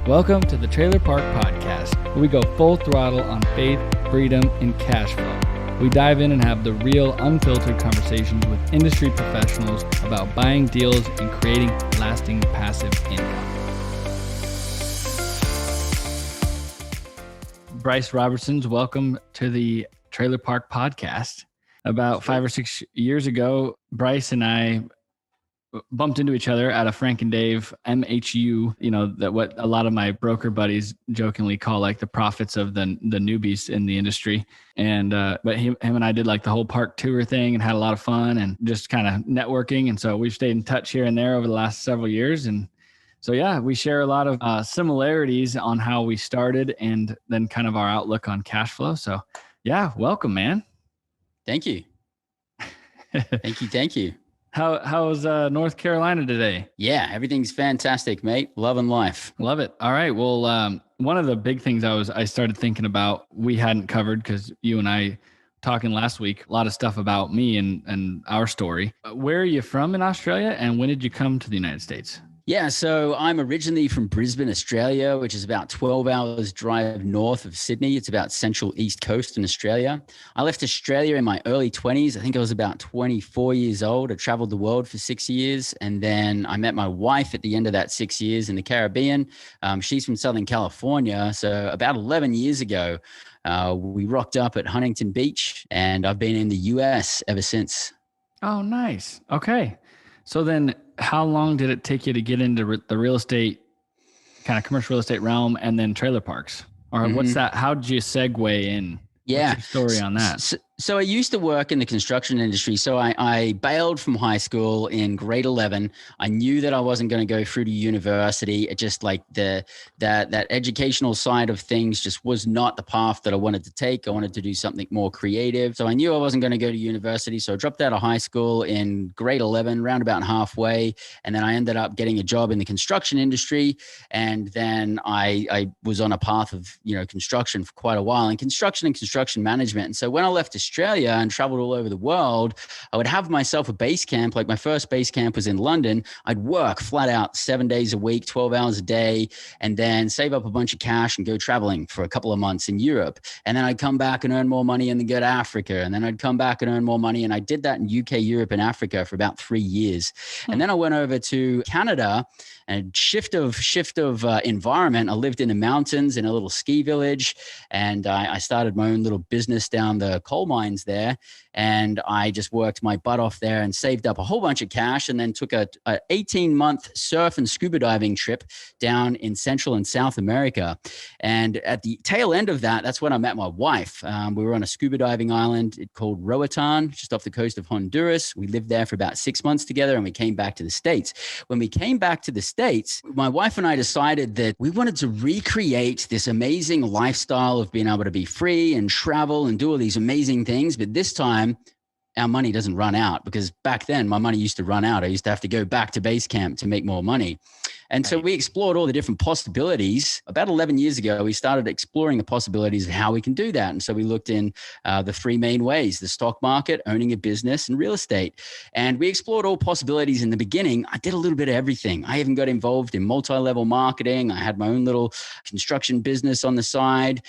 Welcome to the Trailer Park Podcast, where we go full throttle on faith, freedom, and cash flow. We dive in and have the real, unfiltered conversations with industry professionals about buying deals and creating lasting passive income. Bryce Robertson, welcome to the Trailer Park Podcast. About 5 or 6 years ago, Bryce and I bumped into each other at a Frank and Dave MHU, that what a lot of my broker buddies jokingly call like the prophets of the newbies in the industry. And, but him and I did like the whole park tour thing and had a lot of fun and just kind of networking. And so we've stayed in touch here and there over the last several years. And so, yeah, we share a lot of similarities on how we started and then kind of our outlook on cash flow. So yeah, welcome, man. Thank you. Thank you. How's North Carolina today? Yeah, everything's fantastic, mate. Loving life. Love it. All right. Well, one of the big things I started thinking about, we hadn't covered because you and I talking last week, a lot of stuff about me and our story. Where are you from in Australia, and when did you come to the United States? Yeah, so I'm originally from Brisbane, Australia, which is about 12 hours drive north of Sydney. It's about central east coast in Australia. I left Australia in my early 20s. I think I was about 24 years old. I traveled the world for 6 years. And then I met my wife at the end of that 6 years in the Caribbean. She's from Southern California. So about 11 years ago, we rocked up at Huntington Beach, and I've been in the US ever since. Oh, nice. Okay. So then how long did it take you to get into the real estate, kind of commercial real estate realm, and then trailer parks? Or what's that? How did you segue in? Yeah. What's your story on that? So I used to work in the construction industry. So I bailed from high school in grade 11. I knew that I wasn't going to go through to university. It just like that educational side of things just was not the path that I wanted to take. I wanted to do something more creative. So I knew I wasn't going to go to university. So I dropped out of high school in grade 11, round about halfway. And then I ended up getting a job in the construction industry. And then I was on a path of, construction for quite a while, and construction management. And so when I left Australia and traveled all over the world, I would have myself a base camp. Like my first base camp was in London. I'd work flat out 7 days a week, 12 hours a day, and then save up a bunch of cash and go traveling for a couple of months in Europe. And then I'd come back and earn more money and then go to Africa. And then I'd come back and earn more money. And I did that in UK, Europe, and Africa for about 3 years. And then I went over to Canada, and shift of environment. I lived in the mountains in a little ski village, and I started my own little business down the coal mines there. And I just worked my butt off there and saved up a whole bunch of cash, and then took a 18-month surf and scuba diving trip down in Central and South America. And at the tail end of that, that's when I met my wife. We were on a scuba diving island called Roatan, just off the coast of Honduras. We lived there for about 6 months together, and we came back to the States. When we came back to the States, my wife and I decided that we wanted to recreate this amazing lifestyle of being able to be free and travel and do all these amazing things. But this time, our money doesn't run out, because back then my money used to run out. I used to have to go back to base camp to make more money. And so we explored all the different possibilities. About 11 years ago, we started exploring the possibilities of how we can do that. And so we looked in the three main ways: the stock market, owning a business, and real estate. And we explored all possibilities. In the beginning, I did a little bit of everything. I even got involved in multi-level marketing. I had my own little construction business on the side,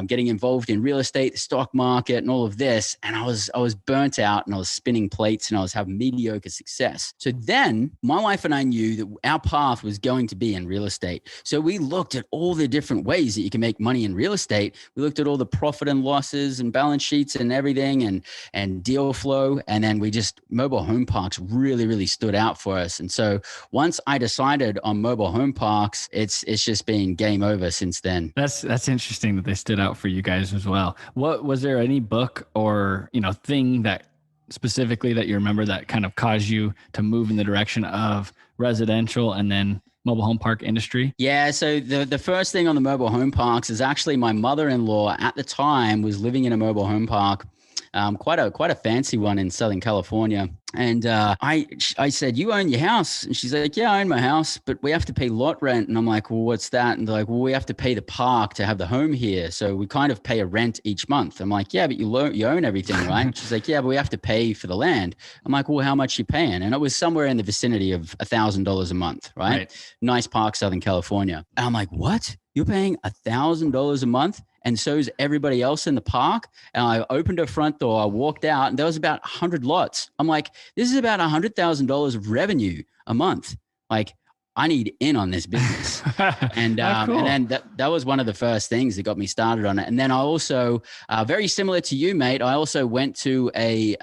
getting involved in real estate, the stock market, and all of this. And I was burnt out, and I was spinning plates, and I was having mediocre success. So then my wife and I knew that our path was going to be in real estate. So we looked at all the different ways that you can make money in real estate. We looked at all the profit and losses and balance sheets and everything, and deal flow. And then mobile home parks really stood out for us. And so once I decided on mobile home parks, it's just been game over since then. That's interesting that they stood out for you guys as well. What was there any book or, thing that specifically that you remember that kind of caused you to move in the direction of residential and then mobile home park industry? Yeah. So the first thing on the mobile home parks is actually my mother-in-law at the time was living in a mobile home park quite a fancy one in Southern California. And I said, you own your house? And she's like, yeah, I own my house, but we have to pay lot rent. And I'm like, well, what's that? And they're like, well, we have to pay the park to have the home here. So we kind of pay a rent each month. I'm like, yeah, but you own everything, right? She's like, yeah, but we have to pay for the land. I'm like, well, how much you paying? And it was somewhere in the vicinity of $1,000 a month, right? Nice park, Southern California. And I'm like, what? You're paying $1,000 a month? And so is everybody else in the park. And I opened her front door, I walked out, and there was about 100 lots. I'm like, this is about $100,000 of revenue a month. Like, I need in on this business. And cool. and then that was one of the first things that got me started on it. And then I also, very similar to you, mate, I also went to a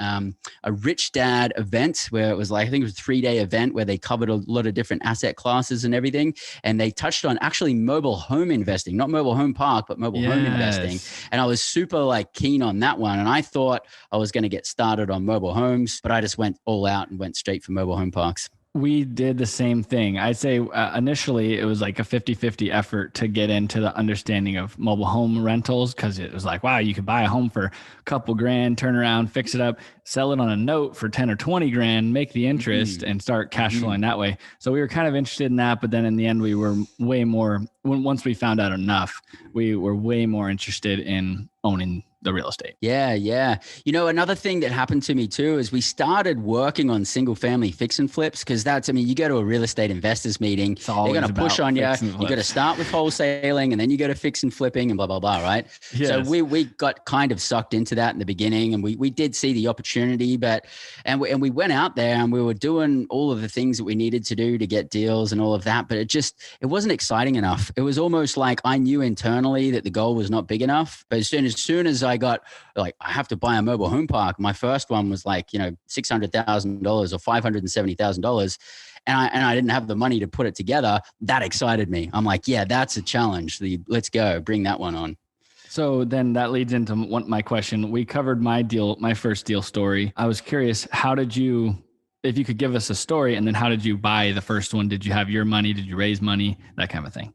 Rich Dad event where it was like, I think it was a 3-day event where they covered a lot of different asset classes and everything. And they touched on actually mobile home investing, not mobile home park, but mobile home investing. And I was super like keen on that one. And I thought I was going to get started on mobile homes, but I just went all out and went straight for mobile home parks. We did the same thing. I'd say initially it was like a 50-50 effort to get into the understanding of mobile home rentals, because it was like, wow, you could buy a home for a couple grand, turn around, fix it up, sell it on a note for 10 or 20 grand, make the interest and start cash flowing that way. So we were kind of interested in that. But then in the end, we were way more, once we found out enough, we were way more interested in owning the real estate. Yeah. You know, another thing that happened to me too is we started working on single family fix and flips, because you go to a real estate investors meeting, they're going to push on you. You got to start with wholesaling and then you go to fix and flipping and blah, blah, blah. Right. Yes. So we got kind of sucked into that in the beginning, and we did see the opportunity, and we went out there and we were doing all of the things that we needed to do to get deals and all of that. But it wasn't exciting enough. It was almost like I knew internally that the goal was not big enough. But as soon as I got like, I have to buy a mobile home park. My first one was like, $600,000 or $570,000. And I didn't have the money to put it together. That excited me. I'm like, yeah, that's a challenge. Let's go bring that one on. So then that leads into my question. We covered my first deal story. I was curious, if you could give us a story, and then how did you buy the first one? Did you have your money? Did you raise money? That kind of thing.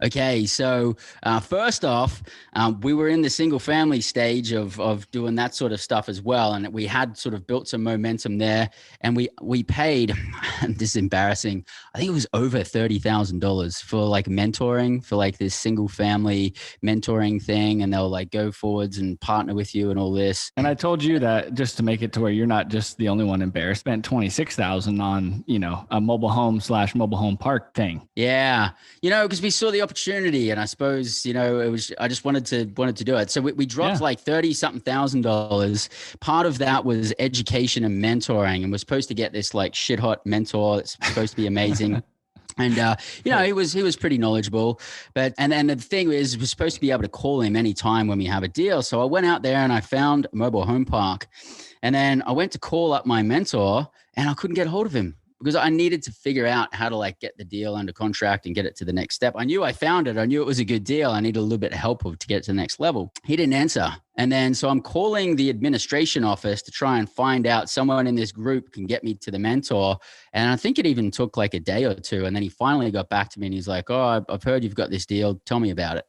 Okay, so first off, we were in the single family stage of doing that sort of stuff as well. And we had sort of built some momentum there, and we paid, this is embarrassing, I think it was over $30,000 for like mentoring, for like this single family mentoring thing. And they'll like go forwards and partner with you and all this. And I told you that just to make it to where you're not just the only one embarrassed, spent $26,000 on, a mobile home / mobile home park thing. Yeah. Because we saw the opportunity, and I suppose I just wanted to do it. So we dropped like $30,000. Part of that was education and mentoring, and we're supposed to get this like shit hot mentor that's supposed to be amazing. And he was pretty knowledgeable, and then the thing is, we're supposed to be able to call him anytime when we have a deal. So I went out there and I found a mobile home park, and then I went to call up my mentor, and I couldn't get hold of him, because I needed to figure out how to like get the deal under contract and get it to the next step. I knew I found it. I knew it was a good deal. I needed a little bit of help to get it to the next level. He didn't answer. And then, so I'm calling the administration office to try and find out someone in this group can get me to the mentor. And I think it even took like a day or two. And then he finally got back to me and he's like, oh, I've heard you've got this deal. Tell me about it.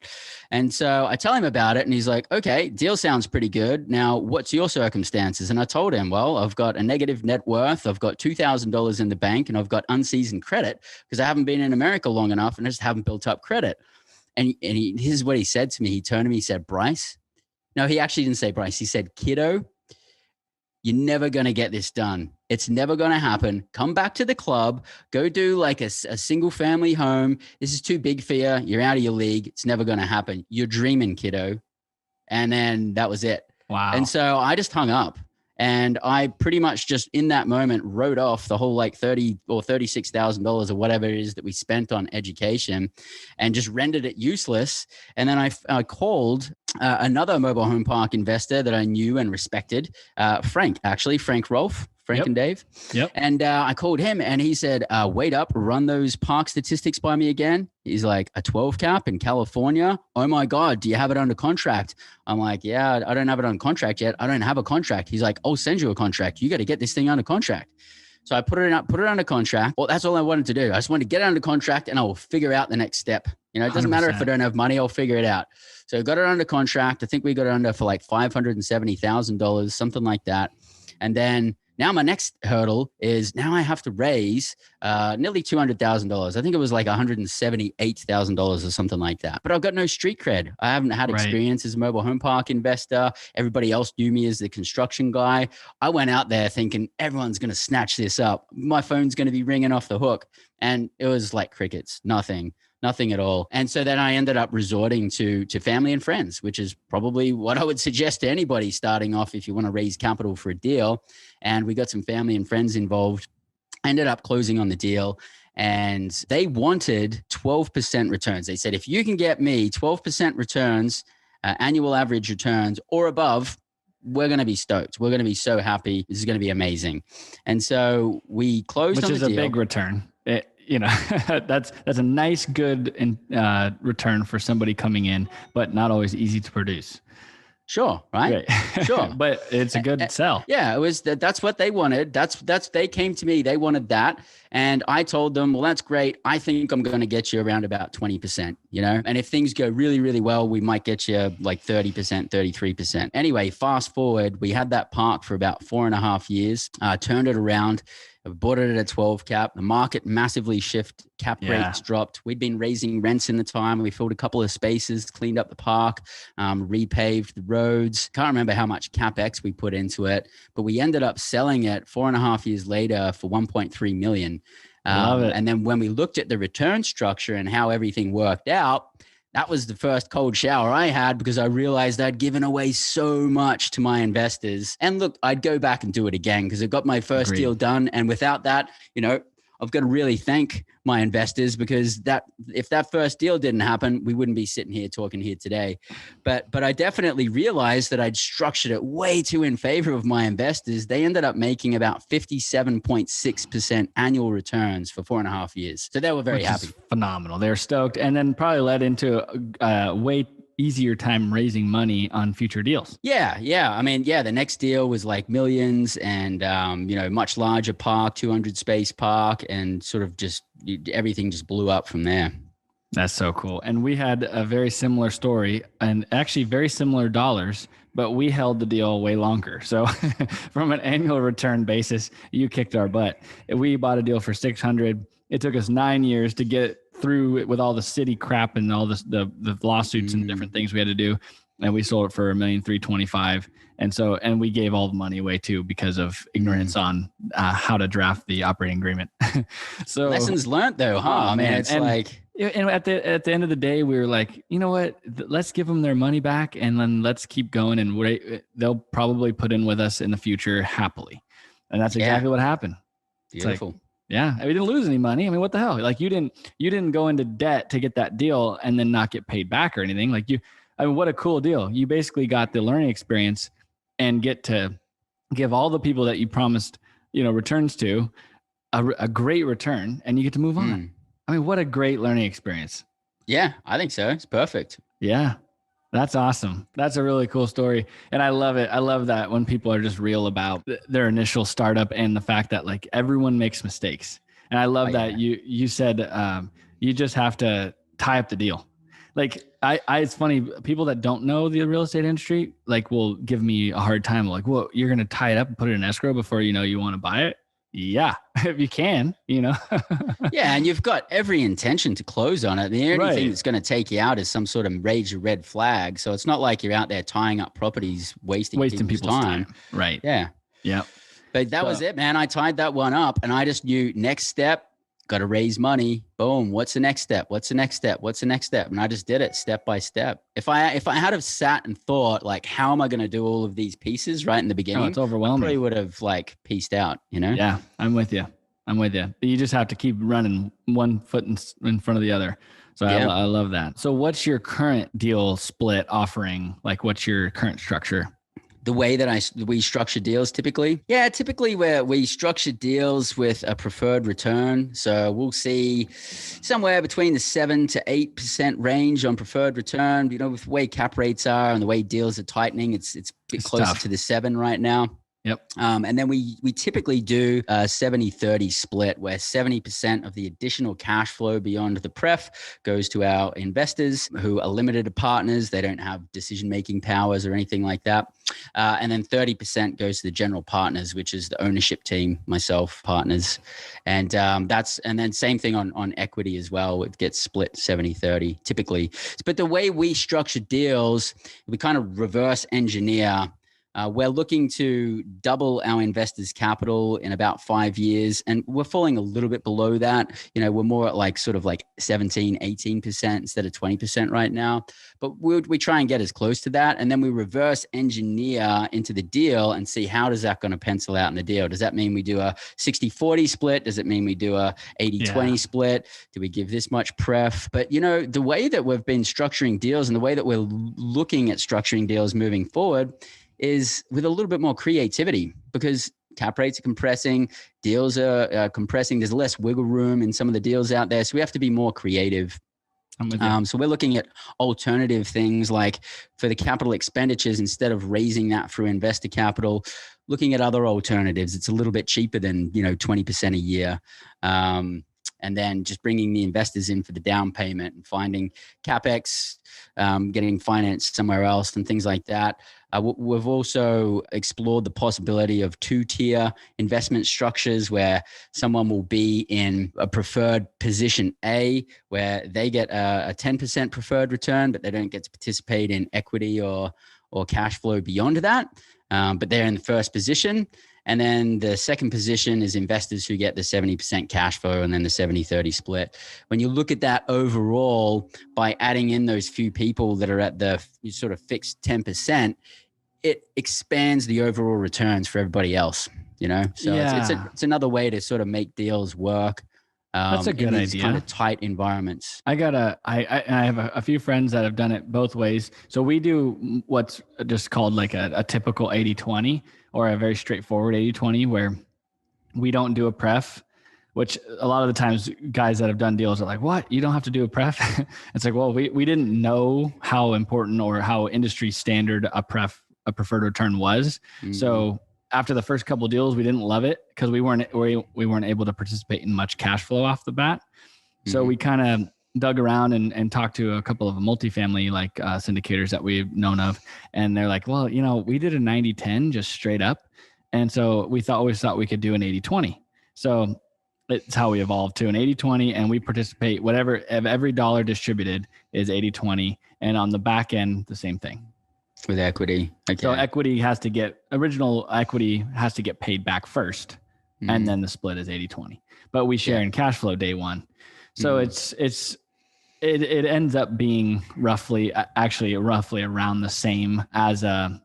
And so I tell him about it, and he's like, okay, deal sounds pretty good. Now, what's your circumstances? And I told him, well, I've got a negative net worth. I've got $2,000 in the bank, and I've got unseasoned credit because I haven't been in America long enough and I just haven't built up credit. And here's what he said to me. He turned to me, he said, Bryce. No, he actually didn't say Bryce. He said, kiddo, you're never going to get this done. It's never going to happen. Come back to the club. Go do like a single family home. This is too big for you. You're out of your league. It's never going to happen. You're dreaming, kiddo. And then that was it. Wow. And so I just hung up. And I pretty much just in that moment wrote off the whole like $30,000 or $36,000 or whatever it is that we spent on education, and just rendered it useless. And then I called another mobile home park investor that I knew and respected, Frank Rolfe. Frank Yep. and Dave. Yep. And I called him, and he said, wait up, run those park statistics by me again. He's like, a 12 cap in California? Oh my God, do you have it under contract? I'm like, yeah, I don't have it on contract yet. I don't have a contract. He's like, I'll send you a contract. You got to get this thing under contract. So I put it under contract. Well, that's all I wanted to do. I just wanted to get it under contract, and I will figure out the next step. You know, it doesn't matter if I don't have money, I'll figure it out. So got it under contract. I think we got it under for like $570,000, something like that. And then now my next hurdle is now I have to raise nearly $200,000. I think it was like $178,000 or something like that. But I've got no street cred. I haven't had experience as a mobile home park investor. Everybody else knew me as the construction guy. I went out there thinking everyone's going to snatch this up. My phone's going to be ringing off the hook. And it was like crickets, nothing at all. And so then I ended up resorting to family and friends, which is probably what I would suggest to anybody starting off if you want to raise capital for a deal. And we got some family and friends involved. I ended up closing on the deal and they wanted 12% returns. They said, if you can get me 12% returns, annual average returns or above, we're going to be stoked. We're going to be so happy. This is going to be amazing. And so we closed on the deal. Which is a big return. That's a nice, good return for somebody coming in, but not always easy to produce. Sure. Right. Sure. But it's a good sell. Yeah. It was that's what they wanted. They came to me. They wanted that. And I told them, well, that's great. I think I'm going to get you around about 20%, and if things go really, really well, we might get you like 30%, 33%. Anyway, fast forward, we had that park for about 4.5 years, turned it around. I bought it at a 12 cap. The market massively shifted. Cap rates dropped. We'd been raising rents in the time. We filled a couple of spaces, cleaned up the park, repaved the roads. Can't remember how much CapEx we put into it, but we ended up selling it 4.5 years later for $1.3 million. Love it. And then when we looked at the return structure and how everything worked out, that was the first cold shower I had because I realized I'd given away so much to my investors. And look, I'd go back and do it again because I got my first deal done. And without that, I've got to really thank my investors because if that first deal didn't happen, we wouldn't be sitting here talking here today. But I definitely realized that I'd structured it way too in favor of my investors. They ended up making about 57.6% annual returns for 4.5 years. So they were very happy. Phenomenal. They're stoked. And then probably led into way easier time raising money on future deals. Yeah. I mean, the next deal was like millions and, much larger park, 200 space park, and sort of just everything just blew up from there. That's so cool. And we had a very similar story and actually very similar dollars, but we held the deal way longer. So from an annual return basis, you kicked our butt. We bought a deal for 600. It took us 9 years to get through it with all the city crap and all the lawsuits and different things we had to do. And we sold it for $1,325,000. And we gave all the money away too, because of ignorance on how to draft the operating agreement. So lessons learned though, huh? Oh, man. It's like, and at the end of the day, we were like, you know what, let's give them their money back and then let's keep going. And they'll probably put in with us in the future happily. And that's exactly what happened. Beautiful. Yeah, we didn't lose any money. I mean, what the hell? Like you didn't go into debt to get that deal and then not get paid back or anything. Like what a cool deal. You basically got the learning experience and get to give all the people that you promised, returns to a great return, and you get to move on. I mean, what a great learning experience. Yeah, I think so. It's perfect. Yeah. That's awesome. That's a really cool story. And I love it. I love that when people are just real about their initial startup and the fact that like everyone makes mistakes. And I love that you said you just have to tie up the deal. Like it's funny, people that don't know the real estate industry, like will give me a hard time. Like, well, you're going to tie it up and put it in escrow before you want to buy it. Yeah, if you can, Yeah, and you've got every intention to close on it. The only thing that's going to take you out is some sort of major red flag. So it's not like you're out there tying up properties, wasting people's time. Right. Yeah. Yeah. But that was it, man. I tied that one up and I just knew next step, got to raise money. Boom. What's the next step? What's the next step? What's the next step? And I just did it step by step. If I had have sat and thought like, how am I going to do all of these pieces right in the beginning? It's overwhelming. I probably would have like pieced out, Yeah, I'm with you. You just have to keep running one foot in front of the other. So yeah. I love that. So what's your current deal split offering? Like what's your current structure? The way that we structure deals typically? Yeah, typically where we structure deals with a preferred return. So we'll see somewhere between the 7 to 8% range on preferred return. With the way cap rates are and the way deals are tightening, it's a bit closer to the 7 right now. Yep. And then we typically do a 70-30 split where 70% of the additional cash flow beyond the pref goes to our investors who are limited partners. They don't have decision-making powers or anything like that. And then 30% goes to the general partners, which is the ownership team, myself, partners. And and then same thing on equity as well. It gets split 70-30 typically. But the way we structure deals, we kind of reverse engineer. We're looking to double our investors' capital in about 5 years, and we're falling a little bit below that. We're more at like 17, 18% instead of 20% right now. But we try and get as close to that, and then we reverse engineer into the deal and see how does that going to pencil out in the deal. Does that mean we do a 60-40 split? Does it mean we do a 80-20 split? Do we give this much pref? But the way that we've been structuring deals and the way that we're looking at structuring deals moving forward is with a little bit more creativity, because cap rates are compressing, deals are compressing. There's less wiggle room in some of the deals out there. So we have to be more creative. So we're looking at alternative things like for the capital expenditures, instead of raising that through investor capital, looking at other alternatives. It's a little bit cheaper than, 20% a year. And then just bringing the investors in for the down payment and finding CapEx, getting financed somewhere else and things like that. We've also explored the possibility of 2-tier investment structures where someone will be in a preferred position A, where they get a 10% preferred return, but they don't get to participate in equity or cash flow beyond that. But they're in the first position. And then the second position is investors who get the 70% cash flow and then the 70-30 split. When you look at that overall, by adding in those few people that are at the sort of fixed 10%, it expands the overall returns for everybody else, So it's another way to sort of make deals work. That's a good idea. Kind of tight environments. I have a few friends that have done it both ways. So we do what's just called like a typical 80-20 or a very straightforward 80-20 where we don't do a pref, which a lot of the times guys that have done deals are like, what? You don't have to do a pref? It's like, well, we didn't know how important or how industry standard a preferred return was. Mm-hmm. So after the first couple of deals, we didn't love it because we weren't able to participate in much cash flow off the bat. Mm-hmm. So we kind of dug around and talked to a couple of multifamily syndicators that we've known of. And they're like, well, we did a 90-10 just straight up. And so we always thought we could do an 80-20. So it's how we evolved to an 80-20, and we participate whatever of every dollar distributed is 80-20. And on the back end, the same thing. With equity. Okay. So original equity has to get paid back first. Mm-hmm. And then the split is 80-20, but we share in cash flow day one. So it ends up being roughly around the same as a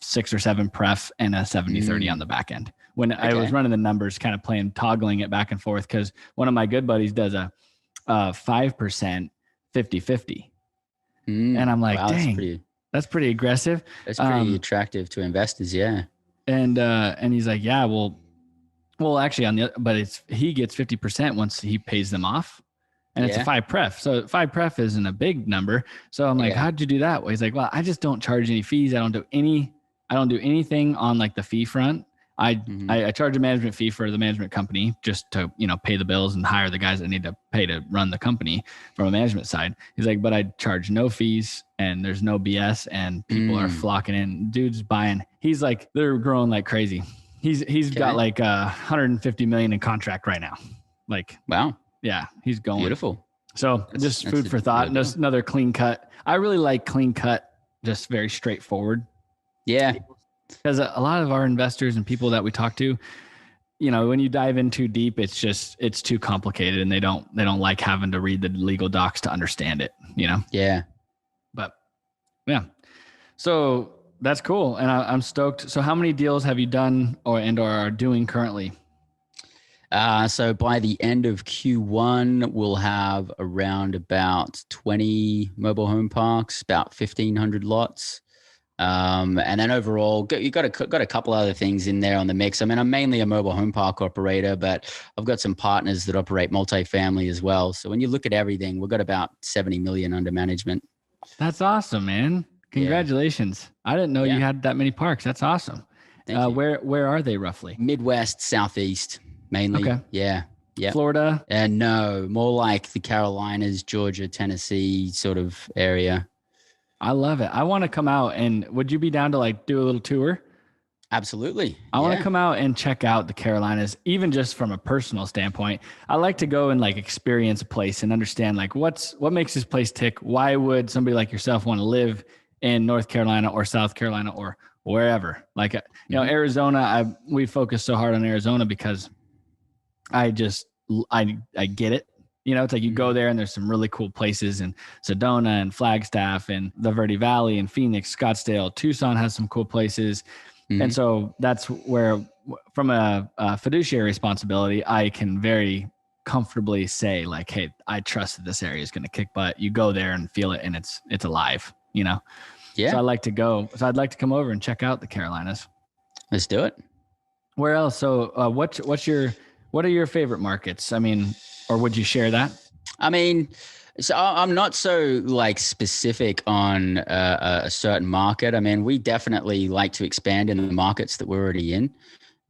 6 or 7 pref and a 70-30 on the back end. When I was running the numbers, kind of toggling it back and forth, because one of my good buddies does a 5% 50-50. And I'm like, dang, that's pretty aggressive. That's pretty attractive to investors. Yeah. And he's like, yeah, well, actually he gets 50% once he pays them off, and it's a 5 pref. So 5 pref isn't a big number. So I'm like, how'd you do that? Well, he's like, well, I just don't charge any fees. I don't do anything on like the fee front. I charge a management fee for the management company just to, pay the bills and hire the guys that need to pay to run the company from a management side. He's like, but I charge no fees and there's no BS and people are flocking in. Dude's buying. He's like, they're growing like crazy. He's got like $150 million in contract right now. Like, wow. Yeah, he's going. Beautiful. So that's food for thought. Just another clean cut. I really like clean cut, just very straightforward. Yeah. Because a lot of our investors and people that we talk to, when you dive in too deep, it's too complicated, and they don't like having to read the legal docs to understand it, Yeah. But yeah. So that's cool. And I'm stoked. So how many deals have you done or are doing currently? So by the end of Q1, we'll have around about 20 mobile home parks, about 1,500 lots. And then overall, you got a couple other things in there on the mix. I mean, I'm mainly a mobile home park operator, but I've got some partners that operate multifamily as well. So when you look at everything, we've got about 70 million under management. That's awesome, man. Congratulations. Yeah. I didn't know you had that many parks. That's awesome. Thank you. Where are they roughly? Midwest, Southeast, mainly. Okay. Yeah. Yeah. Florida? And no, more like the Carolinas, Georgia, Tennessee sort of area. I love it. I want to come out, and would you be down to like do a little tour? Absolutely. I want to come out and check out the Carolinas, even just from a personal standpoint. I like to go and like experience a place and understand like what makes this place tick. Why would somebody like yourself want to live in North Carolina or South Carolina or wherever? Like, Arizona, we focus so hard on Arizona because I get it. It's like you go there and there's some really cool places in Sedona and Flagstaff and the Verde Valley and Phoenix, Scottsdale. Tucson has some cool places. And so that's where, from a fiduciary responsibility, I can very comfortably say like, hey, I trust that this area is going to kick butt. You go there and feel it, and it's alive, Yeah. So I like to go. So I'd like to come over and check out the Carolinas. Let's do it. Where else? So what are your favorite markets? I mean, or would you share that? I mean, so I'm not so like specific on a certain market. I mean, we definitely like to expand in the markets that we're already in,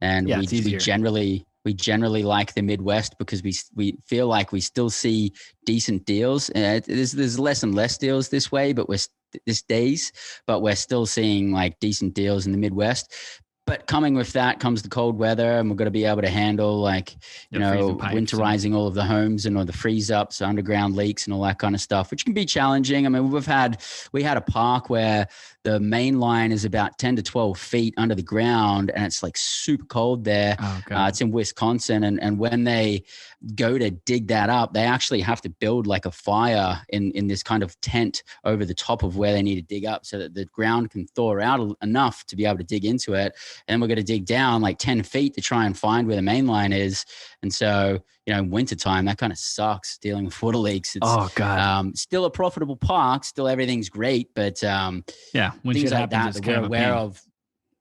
and we generally like the Midwest because we feel like we still see decent deals. There's less and less deals this way, but we're still seeing like decent deals in the Midwest. But coming with that comes the cold weather, and we're going to be able to handle winterizing all of the homes and all the freeze ups, underground leaks, and all that kind of stuff, which can be challenging. I mean, we had a park where the main line is about 10 to 12 feet under the ground, and it's like super cold there. Oh, God. It's in Wisconsin, and when they go to dig that up, they actually have to build like a fire in this kind of tent over the top of where they need to dig up so that the ground can thaw out enough to be able to dig into it. And we're going to dig down like 10 feet to try and find where the main line is. And so, in wintertime, that kind of sucks dealing with water leaks. It's, still a profitable park. Still everything's great. But when things shit like happens, that we're aware of.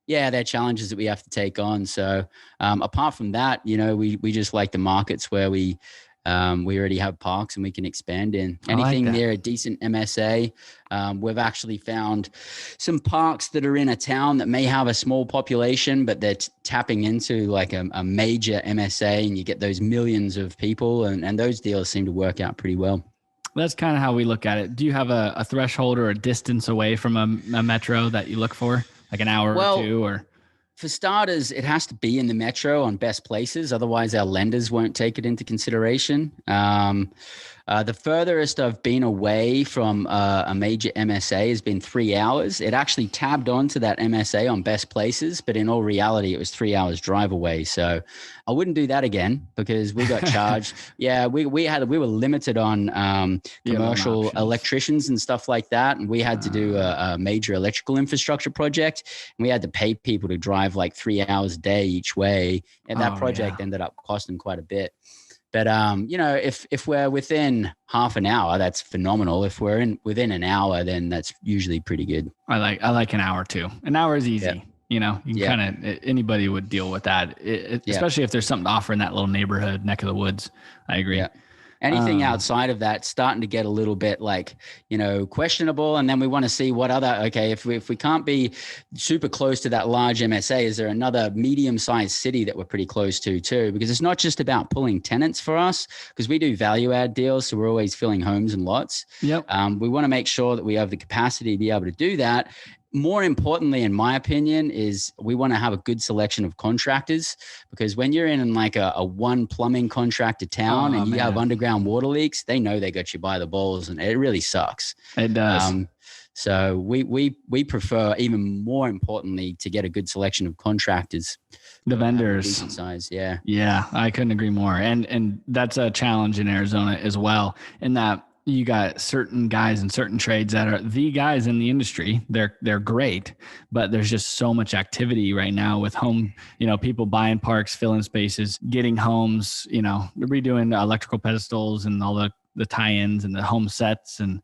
Yeah, they're challenges that we have to take on. So apart from that, we just like the markets where we already have parks and we can expand in. Anything near a decent MSA. We've actually found some parks that are in a town that may have a small population, but they're tapping into like a major MSA, and you get those millions of people, and those deals seem to work out pretty well. That's kind of how we look at it. Do you have a threshold or a distance away from a metro that you look for? Like an hour or two, or? For starters, it has to be in the metro on best places. Otherwise, our lenders won't take it into consideration. The furthest I've been away from a major MSA has been 3 hours. It actually tabbed onto that MSA on best places, but in all reality, it was 3 hours drive away. So I wouldn't do that again because we got charged. We were limited on commercial electricians and stuff like that. And we had to do a major electrical infrastructure project. And we had to pay people to drive like 3 hours a day each way. And that project ended up costing quite a bit. But, if we're within half an hour, that's phenomenal. If we're within an hour, then that's usually pretty good. I like an hour too. An hour is easy. You can kind of, anybody would deal with that, especially if there's something to offer in that little neighborhood, neck of the woods. I agree. Yeah. Anything outside of that starting to get a little bit like, questionable. And then we want to see what if we can't be super close to that large MSA, is there another medium-sized city that we're pretty close to too? Because it's not just about pulling tenants for us, because we do value add deals. So we're always filling homes and lots. Yep. We want to make sure that we have the capacity to be able to do that. More importantly, in my opinion, is we want to have a good selection of contractors, because when you're in like a one plumbing contractor town and you have underground water leaks, they know they got you by the balls, and it really sucks. It does. So we prefer, even more importantly, to get a good selection of contractors. The vendors. Decent size, yeah. Yeah, I couldn't agree more. And that's a challenge in Arizona as well, in that you got certain guys in certain trades that are the guys in the industry. They're great, but there's just so much activity right now with home, people buying parks, filling spaces, getting homes, redoing the electrical pedestals and all the tie-ins and the home sets. And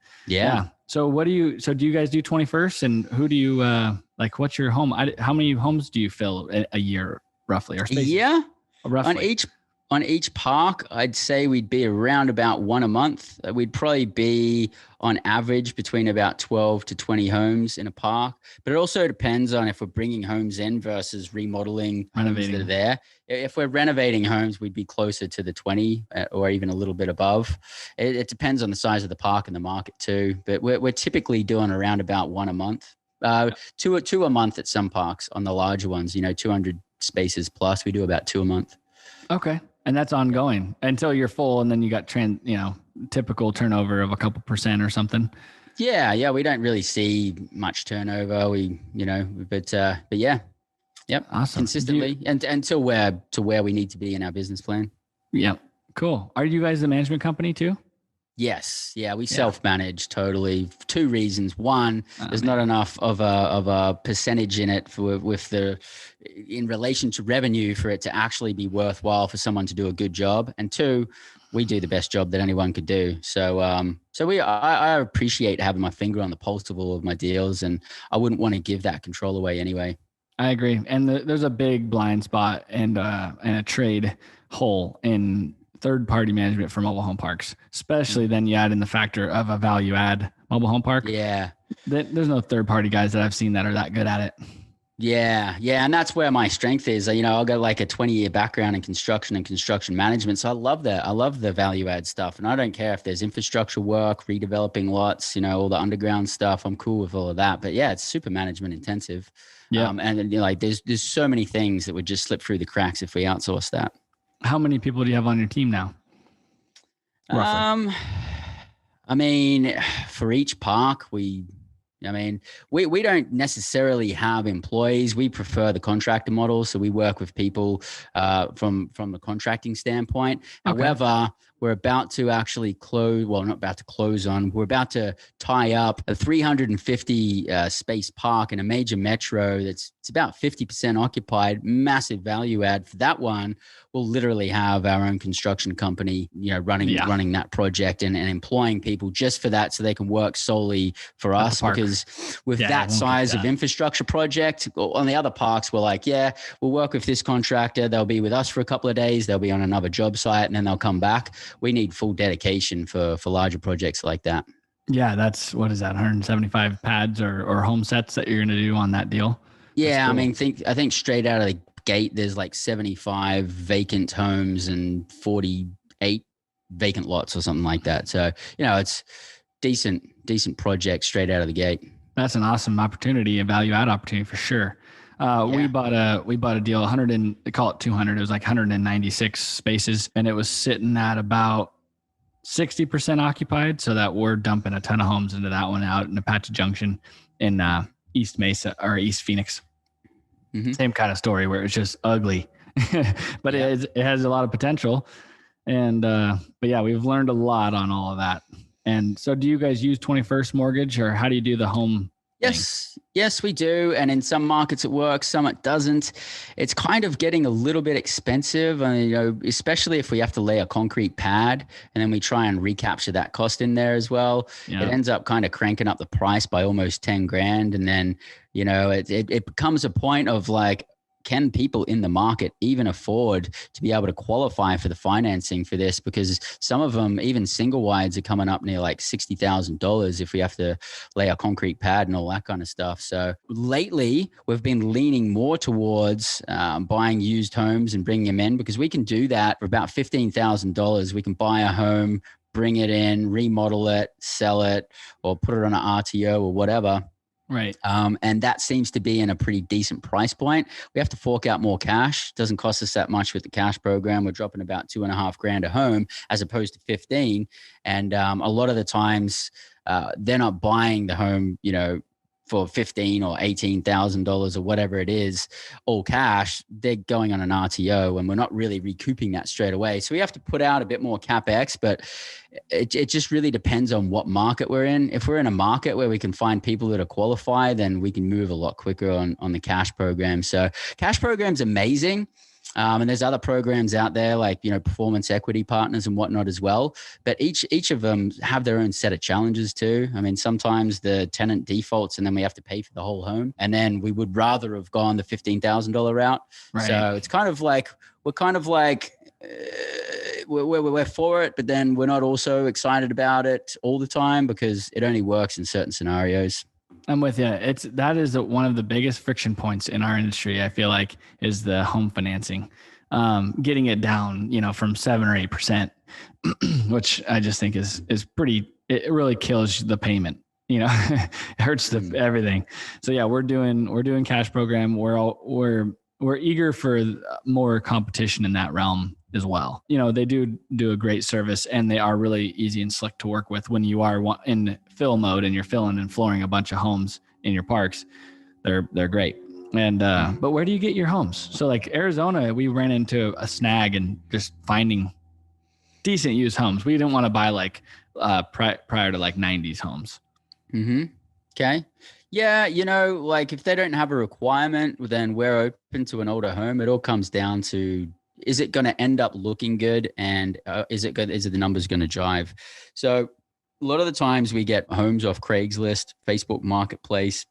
So do you guys do 21st, and who do you, what's your home? How many homes do you fill a year roughly, or spaces? Yeah. Roughly. On each park, I'd say we'd be around about one a month. We'd probably be on average between about 12 to 20 homes in a park. But it also depends on if we're bringing homes in versus remodeling homes that are there. If we're renovating homes, we'd be closer to the 20 or even a little bit above. It depends on the size of the park and the market too. But we're typically doing around about one a month. Two a month at some parks on the larger ones, 200 spaces plus. We do about two a month. Okay. And that's ongoing until you're full. And then you got typical turnover of a couple percent or something. Yeah. We don't really see much turnover. But yeah. Yep. Awesome. Consistently and until we're to where we need to be in our business plan. Yep. Cool. Are you guys the management company too? Yes. Yeah. We self-manage totally. For two reasons. One, there's not enough of a percentage in it in relation to revenue for it to actually be worthwhile for someone to do a good job. And two, we do the best job that anyone could do. So, I appreciate having my finger on the pulse of all of my deals, and I wouldn't want to give that control away anyway. I agree. And there's a big blind spot and a trade hole in third-party management for mobile home parks, especially then you add in the factor of a value-add mobile home park. Yeah. There's no third-party guys that I've seen that are that good at it. Yeah. And that's where my strength is. I've got like a 20-year background in construction and construction management. So I love that. I love the value-add stuff. And I don't care if there's infrastructure work, redeveloping lots, all the underground stuff. I'm cool with all of that. But yeah, it's super management intensive. Yeah. There's so many things that would just slip through the cracks if we outsource that. How many people do you have on your team now? Roughly. For each park, we don't necessarily have employees. We prefer the contractor model. So we work with people from the contracting standpoint. Okay. However, we're about to actually we're about to tie up a 350 space park in a major metro it's about 50% occupied, massive value add. For that one, we'll literally have our own construction company, running that project and employing people just for that so they can work solely for us. Because with that size of infrastructure project, on the other parks, we're like, we'll work with this contractor. They'll be with us for a couple of days. They'll be on another job site and then they'll come back. We need full dedication for larger projects like that. Yeah, that's, what is that, 175 pads or home sets that you're going to do on that deal? Yeah, cool. I think straight out of the gate, there's like 75 vacant homes and 48 vacant lots or something like that. So, it's decent project straight out of the gate. That's an awesome opportunity, a value add opportunity for sure. We bought a deal, they call it 200. It was like 196 spaces and it was sitting at about 60% occupied. So that we're dumping a ton of homes into that one out in Apache Junction in East Mesa or East Phoenix. Mm-hmm. Same kind of story where it's just ugly, but it has a lot of potential. And, but yeah, we've learned a lot on all of that. And so do you guys use 21st Mortgage or how do you do the home? Yes, we do. And in some markets it works, some it doesn't. It's kind of getting a little bit expensive, especially if we have to lay a concrete pad and then we try and recapture that cost in there as well. Yeah. It ends up kind of cranking up the price by almost 10 grand. And then, it becomes a point of like, can people in the market even afford to be able to qualify for the financing for this? Because some of them, even single wides, are coming up near like $60,000 if we have to lay a concrete pad and all that kind of stuff. So lately, we've been leaning more towards buying used homes and bringing them in because we can do that for about $15,000. We can buy a home, bring it in, remodel it, sell it, or put it on an RTO or whatever. Right. And that seems to be in a pretty decent price point. We have to fork out more cash. It doesn't cost us that much with the cash program. We're dropping about $2,500 a home as opposed to 15. And a lot of the times they're not buying the home, for $15,000 or $18,000 or whatever it is, all cash. They're going on an RTO and we're not really recouping that straight away. So we have to put out a bit more CapEx, but it just really depends on what market we're in. If we're in a market where we can find people that are qualified, then we can move a lot quicker on the cash program. So cash program's amazing. And there's other programs out there like, performance equity partners and whatnot as well. But each of them have their own set of challenges too. Sometimes the tenant defaults and then we have to pay for the whole home. And then we would rather have gone the $15,000 route. Right. So it's kind of like, we're kind of like we're for it, but then we're not also excited about it all the time because it only works in certain scenarios. I'm with you. That is one of the biggest friction points in our industry. I feel like is the home financing, getting it down, from 7 or 8%, which I just think is pretty. It really kills the payment. It hurts everything. So yeah, we're doing cash program. We're eager for more competition in that realm as well. They do a great service, and they are really easy and slick to work with when you are in fill mode and you're filling and flooring a bunch of homes in your parks. They're great. And but where do you get your homes? So like Arizona, we ran into a snag and just finding decent used homes. We didn't want to buy like prior to like 90s homes. Okay. Yeah. Like if they don't have a requirement, then we're open to an older home. It all comes down to, is it going to end up looking good? And is it the numbers going to jive? So a lot of the times we get homes off Craigslist, Facebook Marketplace,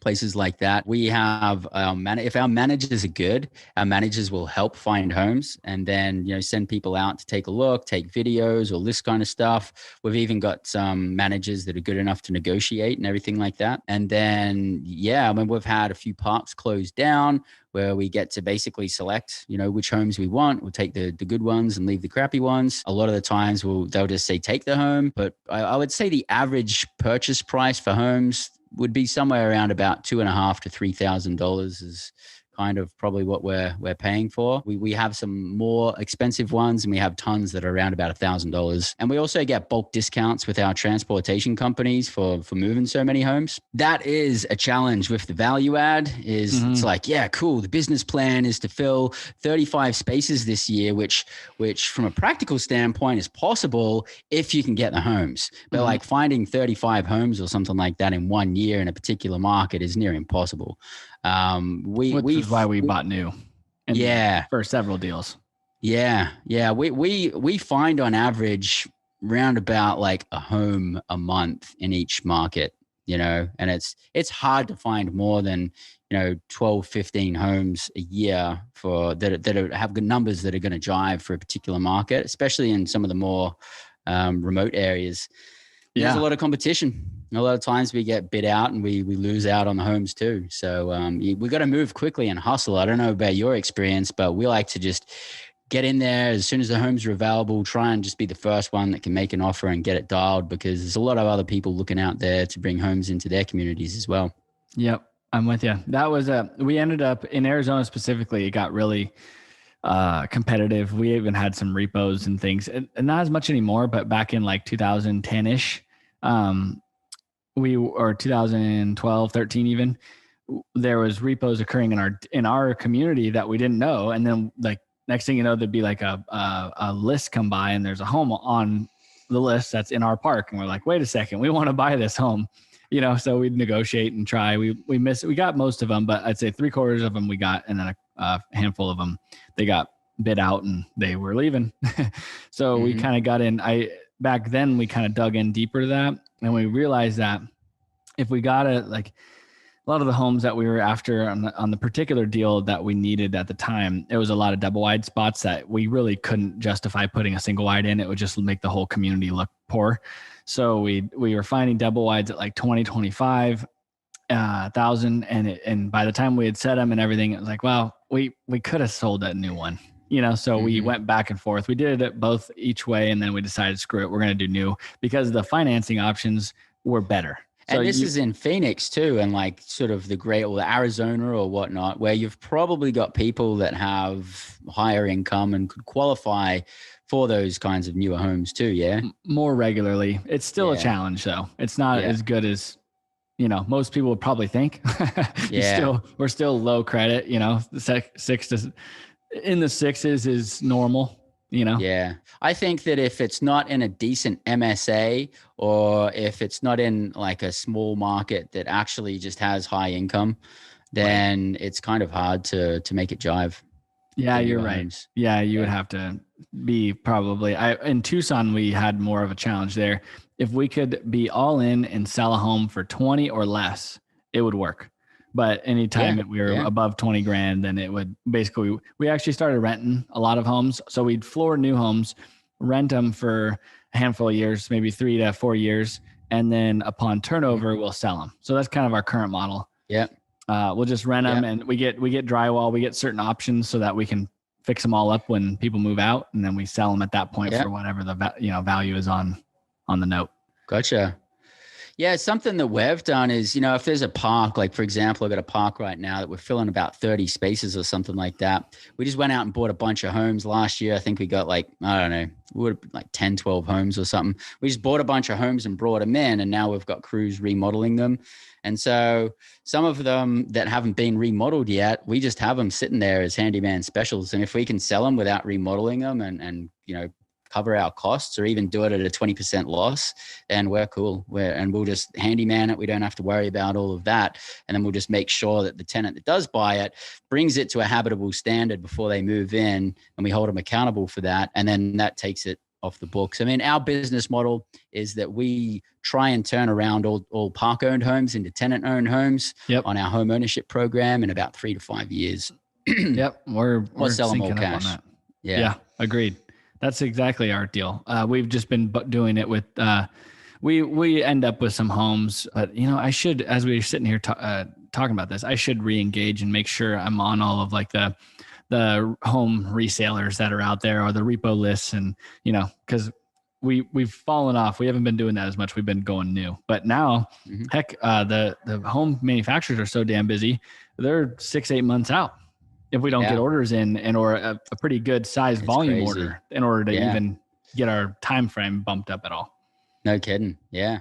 places like that. We have if our managers are good, our managers will help find homes and then send people out to take a look, take videos, all this kind of stuff. We've even got some managers that are good enough to negotiate and everything like that. And then we've had a few parks closed down where we get to basically select which homes we want. We'll take the good ones and leave the crappy ones. A lot of the times they'll just say take the home, but I would say the average purchase price for homes would be somewhere around about $2,500 to $3,000 is kind of probably what we're paying for. We have some more expensive ones, and we have tons that are around about $1,000. And we also get bulk discounts with our transportation companies for moving so many homes. That is a challenge with the value add. It's like, yeah, cool. The business plan is to fill 35 spaces this year, which from a practical standpoint is possible if you can get the homes. But like finding 35 homes or something like that in 1 year in a particular market is near impossible. Which is why we bought new. For several deals. Yeah. We find on average round about like a home a month in each market, and it's hard to find more than 12, 15 homes a year that have good numbers that are going to jive for a particular market, especially in some of the more remote areas. There's a lot of competition. A lot of times we get bid out and we lose out on the homes too. So we got to move quickly and hustle. I don't know about your experience, but we like to just get in there as soon as the homes are available, try and just be the first one that can make an offer and get it dialed, because there's a lot of other people looking out there to bring homes into their communities as well. Yep. I'm with you. That was we ended up in Arizona specifically. It got really competitive. We even had some repos and things, and not as much anymore, but back in like 2010 ish, or 2012, 13 even, there was repos occurring in our community that we didn't know. And then like next thing you know, there'd be like a list come by and there's a home on the list that's in our park. And we're like, wait a second, we want to buy this home, so we'd negotiate and try. We got most of them, but I'd say 3/4 of them we got. And then a handful of them, they got bid out and they were leaving. So we kind of got in. Back then we kind of dug in deeper to that. And we realized that if we got a lot of the homes that we were after on the particular deal that we needed at the time, it was a lot of double wide spots that we really couldn't justify putting a single wide in. It would just make the whole community look poor. So we were finding double wides at like 20, 25,000. And by the time we had set them and everything, it was like, well, we could have sold that new one. So we went back and forth. We did it both each way. And then we decided, screw it, we're going to do new, because the financing options were better. And this is in Phoenix too, and like sort of the Arizona or whatnot, where you've probably got people that have higher income and could qualify for those kinds of newer homes too. Yeah. More regularly. It's still a challenge though. It's not as good as, most people would probably think. We're still low credit, in the sixes is normal, Yeah. I think that if it's not in a decent MSA, or if it's not in like a small market that actually just has high income, then it's kind of hard to make it jive. Yeah, you're right. Yeah, you would have to be probably, in Tucson, we had more of a challenge there. If we could be all in and sell a home for 20 or less, it would work. But anytime we were above 20 grand, then it would basically, we actually started renting a lot of homes. So we'd floor new homes, rent them for a handful of years, maybe 3 to 4 years. And then upon turnover, we'll sell them. So that's kind of our current model. Yeah. We'll just rent them and we get drywall. We get certain options so that we can fix them all up when people move out. And then we sell them at that point for whatever the value is on the note. Gotcha. Yeah, something that we've done is, if there's a park, like for example, I've got a park right now that we're filling about 30 spaces or something like that. We just went out and bought a bunch of homes last year. I think we got like 10, 12 homes or something. We just bought a bunch of homes and brought them in, and now we've got crews remodeling them. And so some of them that haven't been remodeled yet, we just have them sitting there as handyman specials. And if we can sell them without remodeling them and cover our costs or even do it at a 20% loss, and we're cool. And we'll just handyman it. We don't have to worry about all of that. And then we'll just make sure that the tenant that does buy it brings it to a habitable standard before they move in, and we hold them accountable for that. And then that takes it off the books. I mean, our business model is that we try and turn around all park-owned homes into tenant-owned homes on our home ownership program in about 3 to 5 years. We're sell them all syncing cash. up on that. Yeah, agreed. That's exactly our deal. We've just been doing it with, we end up with some homes, but I should, as we're sitting here talking about this, I should re-engage and make sure I'm on all of like the home resellers that are out there or the repo lists. And, cause we've fallen off. We haven't been doing that as much. We've been going new, but now heck, the home manufacturers are so damn busy. They're 6-8 months out. If we don't get orders in or a pretty good size volume order in order to even get our time frame bumped up at all. No kidding. Yeah.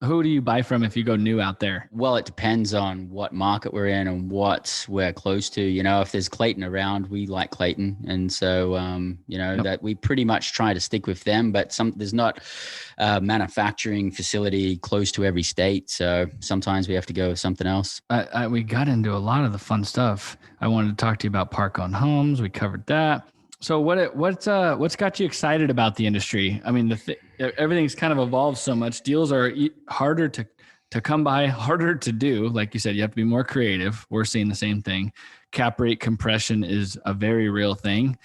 Who do you buy from if you go new out there? Well, it depends on what market we're in and what we're close to. If there's Clayton around, we like Clayton. And so, that we pretty much try to stick with them, but there's not a manufacturing facility close to every state. So sometimes we have to go with something else. We got into a lot of the fun stuff. I wanted to talk to you about park-owned homes. We covered that. So what's got you excited about the industry? I mean, everything's kind of evolved so much. Deals are harder to come by, harder to do. Like you said, you have to be more creative. We're seeing the same thing. Cap rate compression is a very real thing.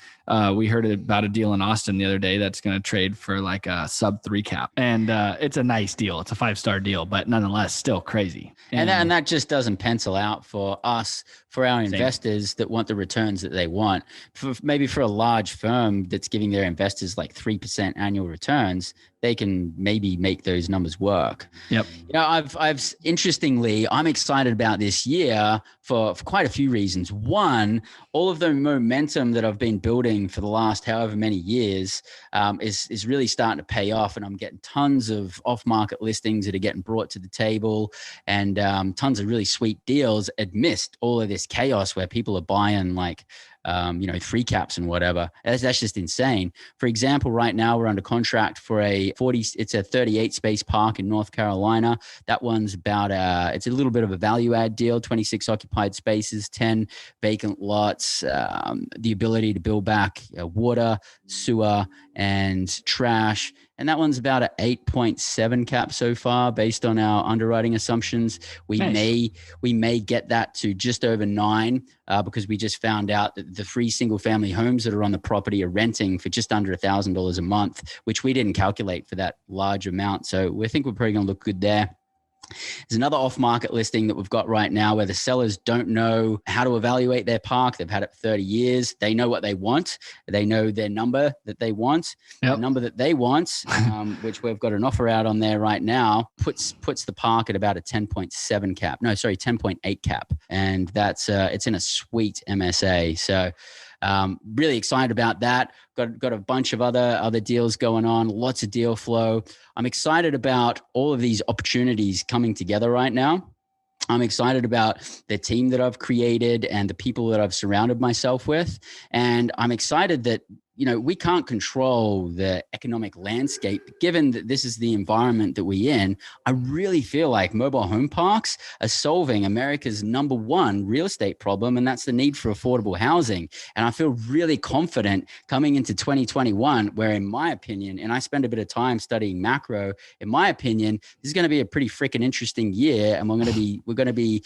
We heard about a deal in Austin the other day that's going to trade for like a sub 3 cap. And it's a nice deal. It's a 5-star deal, but nonetheless, still crazy. And that just doesn't pencil out for us, for our investors that want the returns that they want. Maybe for a large firm that's giving their investors like 3% annual returns, they can maybe make those numbers work. Yep. I've interestingly, I'm excited about this year for quite a few reasons. One, all of the momentum that I've been building for the last however many years is really starting to pay off, and I'm getting tons of off-market listings that are getting brought to the table, and tons of really sweet deals amidst all of this chaos where people are buying like 3 caps and whatever. That's just insane. For example, right now we're under contract for it's a 38 space park in North Carolina. That one's it's a little bit of a value add deal, 26 occupied spaces, 10 vacant lots, the ability to build back water, sewer, and trash. And that one's about an 8.7 cap so far based on our underwriting assumptions. We may get that to just over 9 because we just found out that the 3 single family homes that are on the property are renting for just under $1,000 a month, which we didn't calculate for that large amount. So we think we're probably going to look good there. There's another off-market listing that we've got right now where the sellers don't know how to evaluate their park. They've had it for 30 years. They know what they want. They know their number that they want. The number that they want, which we've got an offer out on there right now, puts the park at about a 10.7 cap. No, sorry, 10.8 cap. And that's it's in a sweet MSA. So really excited about that. Got a bunch of other deals going on, lots of deal flow. I'm excited about all of these opportunities coming together right now. I'm excited about the team that I've created and the people that I've surrounded myself with. And I'm excited that we can't control the economic landscape. Given that this is the environment that we're in, I really feel like mobile home parks are solving America's number one real estate problem, and that's the need for affordable housing. And I feel really confident coming into 2021, where in my opinion, and I spend a bit of time studying macro, in my opinion, this is going to be a pretty freaking interesting year, and we're going to be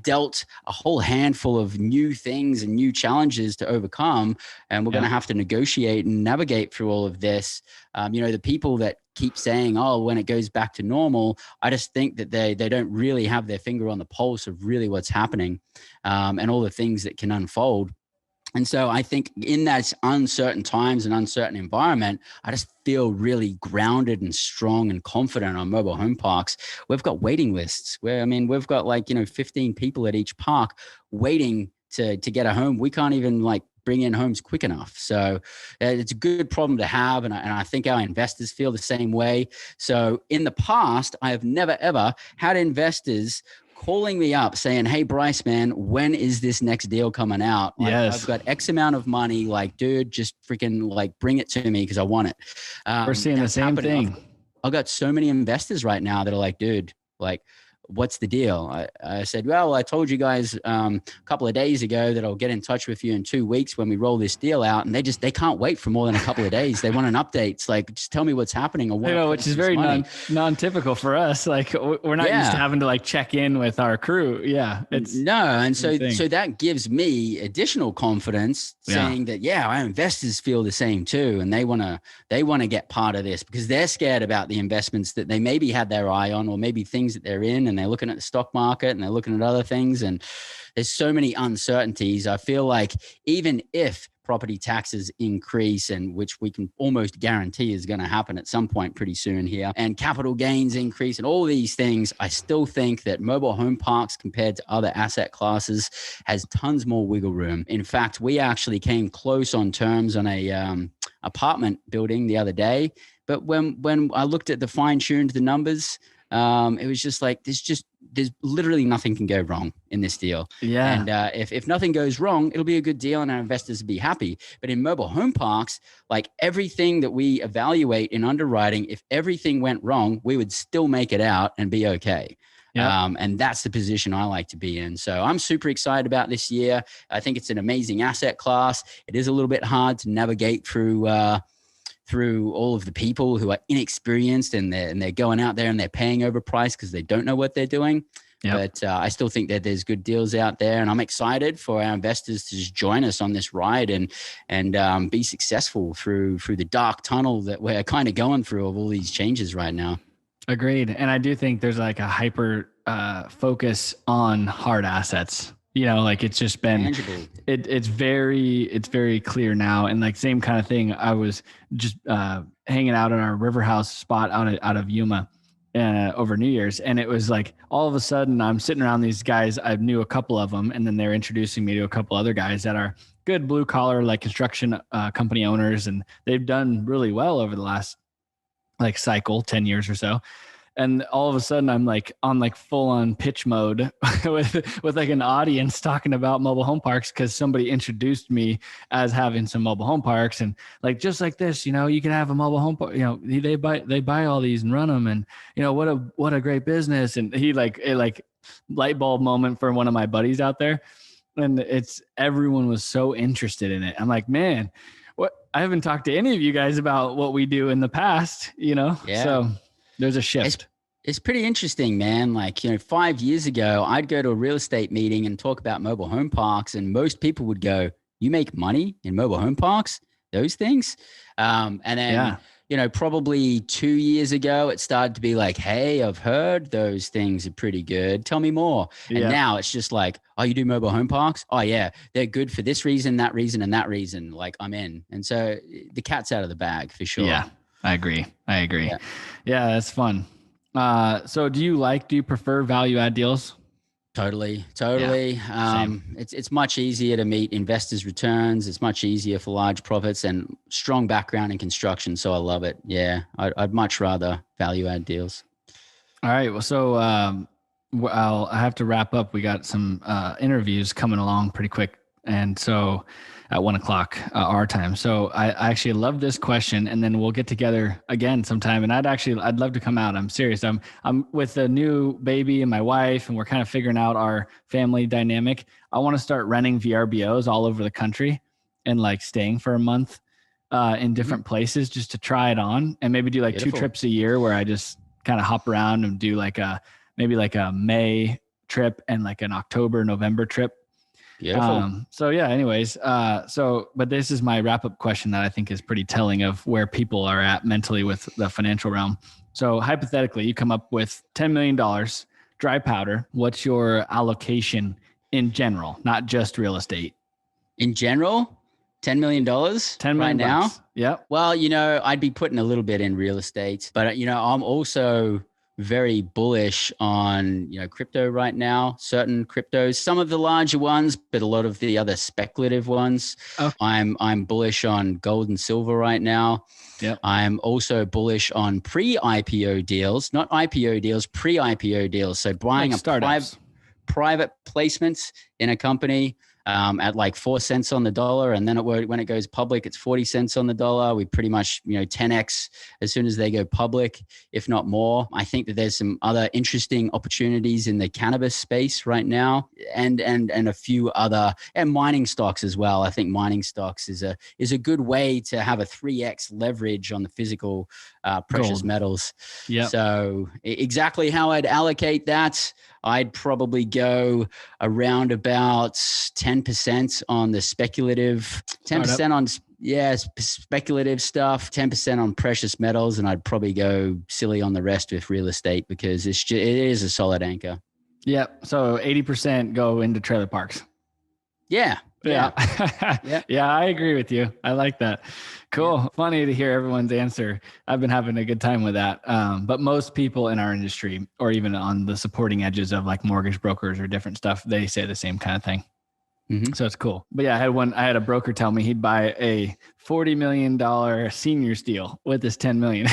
dealt a whole handful of new things and new challenges to overcome. And we're going to have to negotiate and navigate through all of this. The people that keep saying, oh, when it goes back to normal, I just think that they don't really have their finger on the pulse of really what's happening, and all the things that can unfold. And so I think in that uncertain times and uncertain environment, I just feel really grounded and strong and confident on mobile home parks. We've got waiting lists where, we've got 15 people at each park waiting to get a home. We can't even bring in homes quick enough. So it's a good problem to have. And I think our investors feel the same way. So in the past, I have never, ever had investors calling me up saying, hey, Bryce, man, when is this next deal coming out? Yes. I've got X amount of money. Dude, just freaking bring it to me because I want it. We're seeing the same thing. I've got so many investors right now that are like, dude, what's the deal? I said, well, I told you guys a couple of days ago that I'll get in touch with you in 2 weeks when we roll this deal out. And they can't wait for more than a couple of days. They want an update. It's just tell me what's happening. Which is very non-typical for us. We're not used to having to check in with our crew. Yeah. And so that gives me additional confidence saying that, our investors feel the same too. And they want to get part of this because they're scared about the investments that they maybe had their eye on, or maybe things that they're in, and they're looking at the stock market and they're looking at other things. And there's so many uncertainties. I feel like even if property taxes increase, and which we can almost guarantee is going to happen at some point pretty soon here, and capital gains increase and all these things, I still think that mobile home parks compared to other asset classes has tons more wiggle room. In fact, we actually came close on terms on a apartment building the other day. But when I looked at the fine-tuned the numbers, it was just there's literally nothing can go wrong in this deal. Yeah. And if nothing goes wrong, it'll be a good deal and our investors will be happy. But in mobile home parks, everything that we evaluate in underwriting, if everything went wrong, we would still make it out and be okay. Yeah. And that's the position I like to be in. So I'm super excited about this year. I think it's an amazing asset class. It is a little bit hard to navigate through all of the people who are inexperienced and they're going out there and they're paying overpriced because they don't know what they're doing. Yep. But I still think that there's good deals out there, and I'm excited for our investors to just join us on this ride and be successful through the dark tunnel that we're kind of going through of all these changes right now. Agreed. And I do think there's a hyper focus on hard assets. It's just been, it's very clear now. And same kind of thing. I was just hanging out at our river house spot out of Yuma over New Year's. And it was all of a sudden I'm sitting around these guys. I knew a couple of them, and then they're introducing me to a couple other guys that are good blue collar, construction company owners. And they've done really well over the last cycle, 10 years or so. And all of a sudden I'm on full on pitch mode with an audience talking about mobile home parks, because somebody introduced me as having some mobile home parks, and just like this, you can have a mobile home park, they buy all these and run them, and what a great business. And he light bulb moment for one of my buddies out there. And everyone was so interested in it. I'm like, man, I haven't talked to any of you guys about what we do in the past, Yeah. So there's a shift. It's pretty interesting, man. 5 years ago, I'd go to a real estate meeting and talk about mobile home parks, and most people would go, you make money in mobile home parks, those things? And then, probably 2 years ago, it started to be hey, I've heard those things are pretty good. Tell me more. And now it's just oh, you do mobile home parks? Oh yeah, they're good for this reason, that reason, and that reason. I'm in. And so the cat's out of the bag for sure. Yeah. I agree. Yeah, that's fun. So do you prefer value add deals? Totally. Yeah, it's much easier to meet investors' returns. It's much easier for large profits, and strong background in construction. So I love it. Yeah. I'd much rather value add deals. All right. Well, so I have to wrap up. We got some interviews coming along pretty quick And so at 1:00 our time. So I actually love this question, and then we'll get together again sometime. And I'd love to come out. I'm serious. I'm with a new baby and my wife, and we're kind of figuring out our family dynamic. I want to start renting VRBOs all over the country and like staying for a month in different places just to try it on, and maybe do like Beautiful. 2 trips a year where I just kind of hop around and do like maybe like a May trip and like an October, November trip. Beautiful. So yeah, anyways, but this is my wrap up question that I think is pretty telling of where people are at mentally with the financial realm. So hypothetically, you come up with $10 million dry powder. What's your allocation in general, not just real estate? In general, $10 million 10 million right now. bucks. Yep. Well, I'd be putting a little bit in real estate, but I'm also very bullish on, crypto right now, certain cryptos, some of the larger ones, but a lot of the other speculative ones. Okay. I'm bullish on gold and silver right now. Yep. I'm also bullish on pre-IPO deals, not IPO deals, pre-IPO deals. So buying Like a private placements in a company at like 4 cents on the dollar. And then when it goes public, it's 40 cents on the dollar. We pretty much, 10X as soon as they go public, if not more. I think that there's some other interesting opportunities in the cannabis space right now, and a few other, and mining stocks as well. I think mining stocks is a good way to have a 3X leverage on the physical precious Gold. metals. Yep. So exactly how I'd allocate that, I'd probably go around about 10% on the speculative, 10% on speculative stuff, 10% on precious metals, and I'd probably go silly on the rest with real estate because it is a solid anchor. Yep. So 80% go into trailer parks. Yeah. Yeah. Yeah, I agree with you. I like that. Cool. Yeah. Funny to hear everyone's answer. I've been having a good time with that. But most people in our industry, or even on the supporting edges of like mortgage brokers or different stuff, they say the same kind of thing. Mm-hmm. So it's cool. But yeah, I had a broker tell me he'd buy a $40 million seniors deal with this 10 million.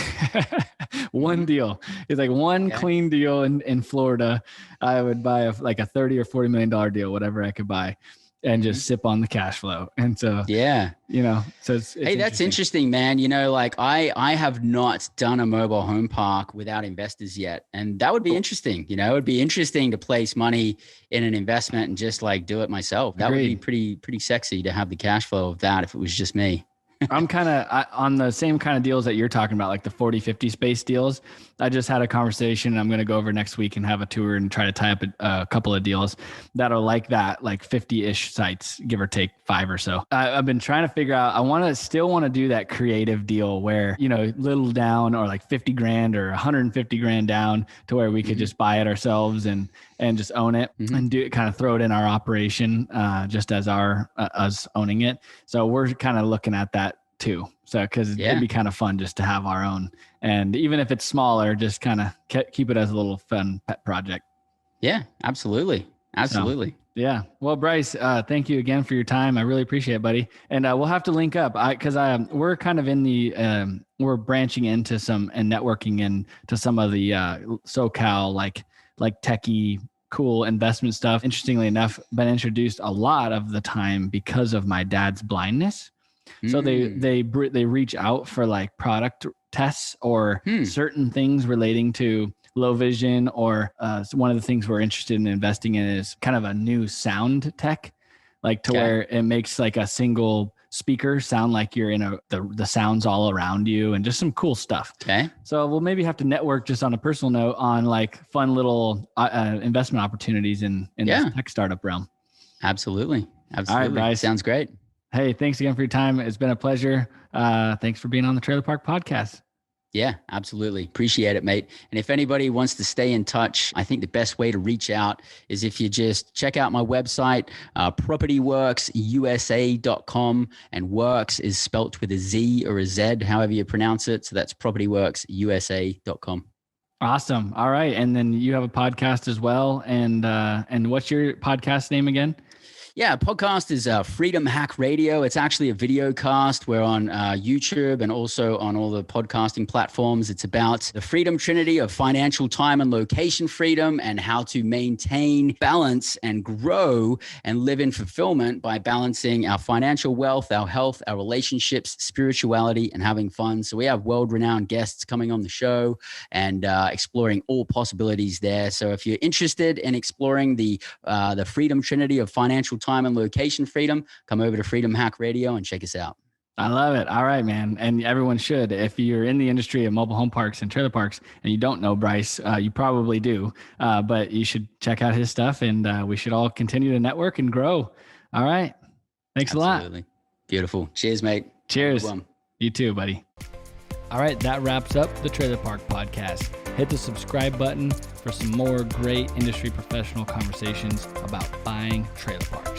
One deal. It's like one clean deal in Florida. I would buy like a $30 or $40 million deal, whatever I could buy, and just sip on the cash flow. And so, so it's hey, that's interesting, man. Like I have not done a mobile home park without investors yet. And that would be interesting. It would be interesting to place money in an investment and just like do it myself. That would be pretty sexy to have the cash flow of that if it was just me. I'm kind of on the same kind of deals that you're talking about, like the 40-50 space deals. I just had a conversation. I'm going to go over next week and have a tour and try to tie up a couple of deals that are like that, like 50-ish sites, give or take 5 or so. I've been trying to figure out, I still want to do that creative deal where, little down or like 50 grand or 150 grand down to where we could just buy it ourselves and just own it and kind of throw it in our operation just as us owning it. So we're kind of looking at that too. So, cause it'd be kind of fun just to have our own, and even if it's smaller, just kind of keep it as a little fun pet project. Yeah, absolutely. Absolutely. So, yeah. Well, Bryce, thank you again for your time. I really appreciate it, buddy. And we'll have to link up cause we're kind of in the, we're branching into some and networking into some of the SoCal, like techie, cool investment stuff. Interestingly enough, been introduced a lot of the time because of my dad's blindness. So they reach out for like product tests or certain things relating to low vision, or one of the things we're interested in investing in is kind of a new sound tech, like to where it makes like a single speaker sound like you're in the sounds all around you, and just some cool stuff. Okay. So we'll maybe have to network just on a personal note on like fun little investment opportunities in this tech startup realm. Absolutely. All right, Bryce. Sounds great. Hey, thanks again for your time. It's been a pleasure. Thanks for being on the Trailer Park Podcast. Yeah, absolutely. Appreciate it, mate. And if anybody wants to stay in touch, I think the best way to reach out is if you just check out my website, PropertyWorkzUSA.com, and Works is spelt with a Z or a Z, however you pronounce it. So that's PropertyWorkzUSA.com. Awesome. All right. And then you have a podcast as well. And what's your podcast name again? Yeah, podcast is Freedom Hack Radio. It's actually a video cast. We're on YouTube and also on all the podcasting platforms. It's about the freedom trinity of financial, time, and location freedom, and how to maintain balance and grow and live in fulfillment by balancing our financial wealth, our health, our relationships, spirituality, and having fun. So we have world-renowned guests coming on the show and exploring all possibilities there. So if you're interested in exploring the freedom trinity of financial, time, and location freedom, come over to Freedom Hack Radio and check us out. I love it. All right, man. And everyone should. If you're in the industry of mobile home parks and trailer parks and you don't know Bryce, you probably do, but you should check out his stuff, and we should all continue to network and grow. All right. Thanks Absolutely. a lot. Beautiful. Cheers, mate. Cheers. You too, buddy. All right. That wraps up the Trailer Park Podcast. Hit the subscribe button for some more great industry professional conversations about buying trailer parks.